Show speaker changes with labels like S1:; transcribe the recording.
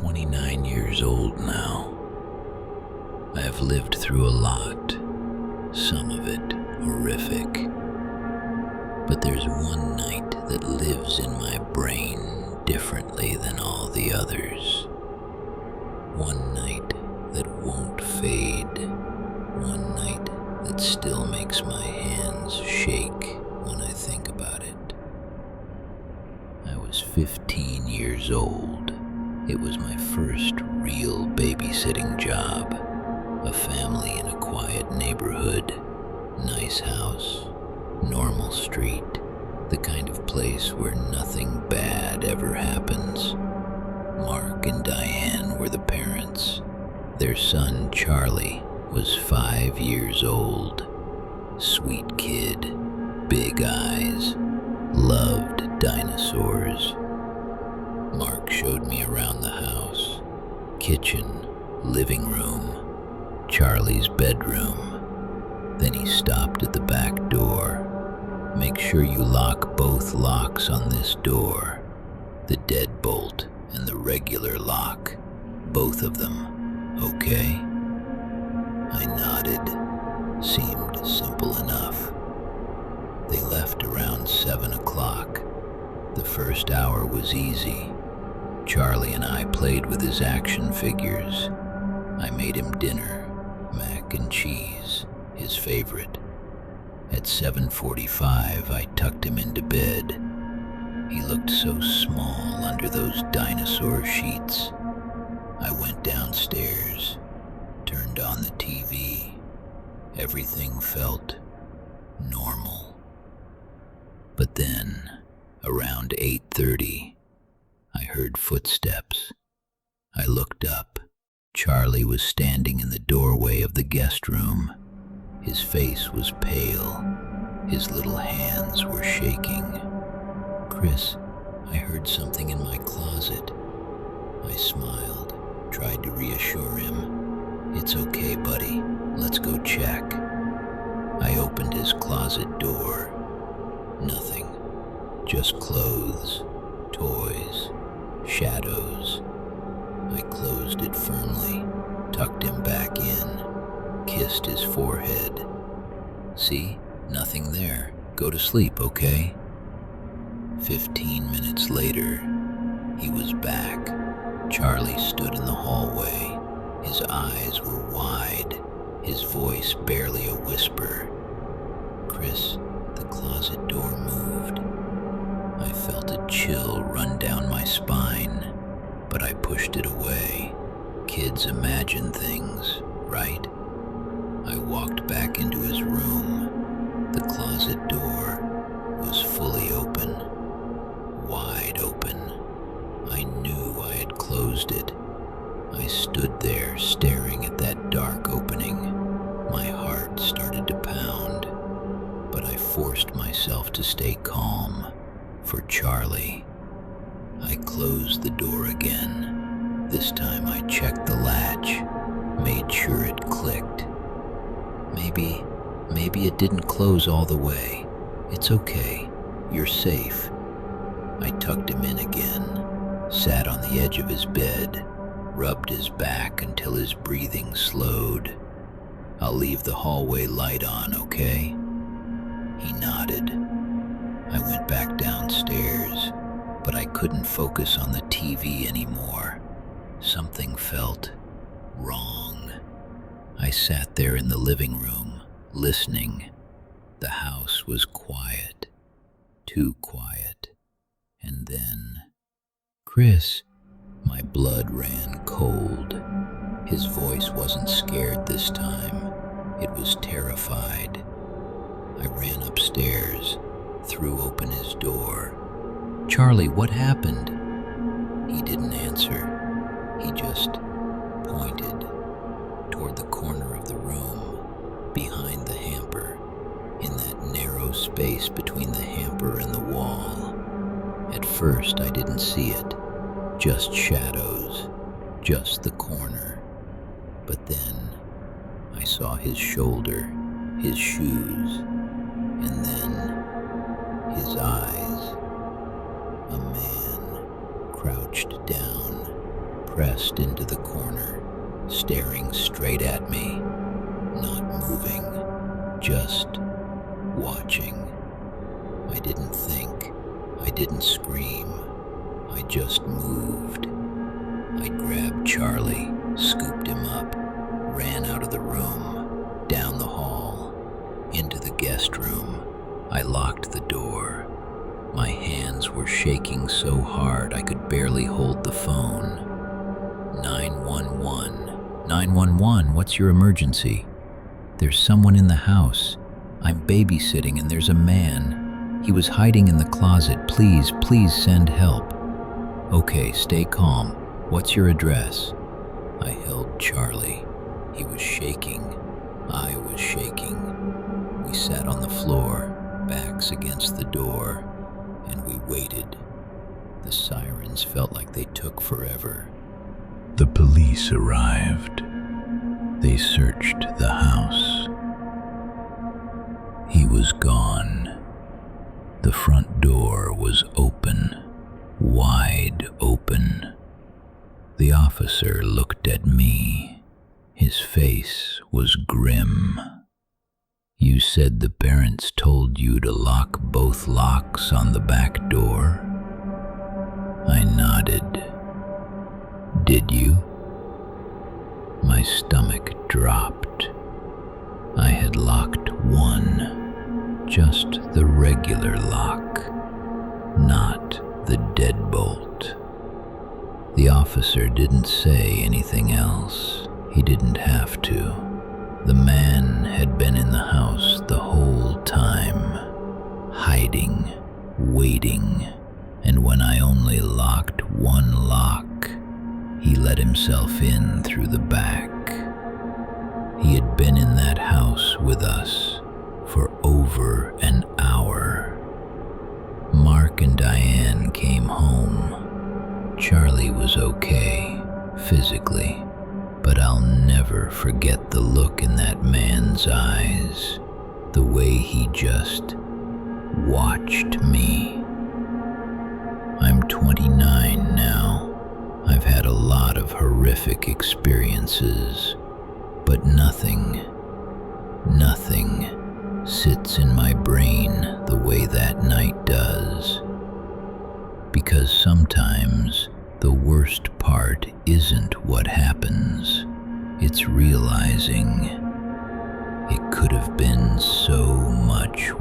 S1: 29 years old now. I have lived through a lot, some of it horrific. But there's one night that lives in my brain differently than all the others. One night that won't fade. One night that still makes my hands shake when I think about it. I was 15 years old. It was my first real babysitting job. A family in a quiet neighborhood, nice house, normal street, the kind of place where nothing bad ever happens. Mark and Diane were the parents. Their son, Charlie, was 5 years old. Sweet kid, big eyes, loved dinosaurs. Mark showed me around the house. Kitchen, living room, Charlie's bedroom. Then he stopped at the back door. Make sure you lock both locks on this door. The deadbolt and the regular lock. Both of them, okay? I nodded. Seemed simple enough. They left around 7 o'clock. The first hour was easy. Charlie and I played with his action figures. I made him dinner, mac and cheese, his favorite. At 7:45, I tucked him into bed. He looked so small under those dinosaur sheets. I went downstairs, turned on the TV. Everything felt normal. But then, around 8:30, I heard footsteps. I looked up. Charlie was standing in the doorway of the guest room. His face was pale. His little hands were shaking. "Chris, I heard something in my closet." I smiled, tried to reassure him. "It's okay, buddy. Let's go check." I opened his closet door. Nothing. Just clothes, toys, shadows. I closed it firmly, tucked him back in, kissed his forehead. "See? Nothing there. Go to sleep, okay?" 15 minutes later, he was back. Charlie stood in the hallway. His eyes were wide, his voice barely a whisper. "Chris, the closet door moved." I felt a chill run down my spine, but I pushed it away. Kids imagine things, right? I walked back into his room. The closet door was fully open, wide open. I knew I had closed it. I stood there staring at that dark opening. My heart started to pound, but I forced myself to stay calm for Charlie. I closed the door again. This time I checked the latch, made sure it clicked. Maybe it didn't close all the way. It's okay. You're safe. I tucked him in again, sat on the edge of his bed, rubbed his back until his breathing slowed. "I'll leave the hallway light on, okay?" He nodded. I went back downstairs, but I couldn't focus on the TV anymore. Something felt wrong. I sat there in the living room, listening. The house was quiet, too quiet. And then, "Chris," my blood ran cold. His voice wasn't scared this time. It was terrified. I ran upstairs, threw open his door. "Charlie, what happened?" He didn't answer. He just pointed toward the corner of the room, behind the hamper, in that narrow space between the hamper and the wall. At first, I didn't see it. Just shadows, just the corner. But then, I saw his shoulder, his shoes, and then his eyes. A man crouched down, pressed into the corner, staring straight at me, not moving, just watching. I didn't think, I didn't scream, I just moved. I grabbed Charlie, scooped him up, ran out of the room, down the hall, into the guest room. I locked the door. My hands were shaking so hard I could barely hold the phone. 911. 911, what's your emergency? There's someone in the house. I'm babysitting and there's a man. He was hiding in the closet. Please send help. Okay, stay calm. What's your address? I held Charlie. He was shaking. I was shaking. We sat on the floor, backs against the door, and we waited. The sirens felt like they took forever. The police arrived. They searched the house. He was gone. The front door was open, wide open. The officer looked at me. His face was grim. You said the parents told you to lock both locks on the back door? I nodded. Did you? My stomach dropped. I had locked one, just the regular lock, not the deadbolt. The officer didn't say anything else. He didn't have to. The man had been in the house the whole time, hiding, waiting, and when I only locked one lock, he let himself in through the back. He had been in that house with us for over an hour. Mark and Diane came home. Charlie was okay, physically, but I'll never forget the look in that man's eyes, the way he just watched me. I'm 29 now. I've had a lot of horrific experiences, but nothing sits in my brain the way that night does. Because sometimes the worst part isn't what happens, it's realizing it could have been so much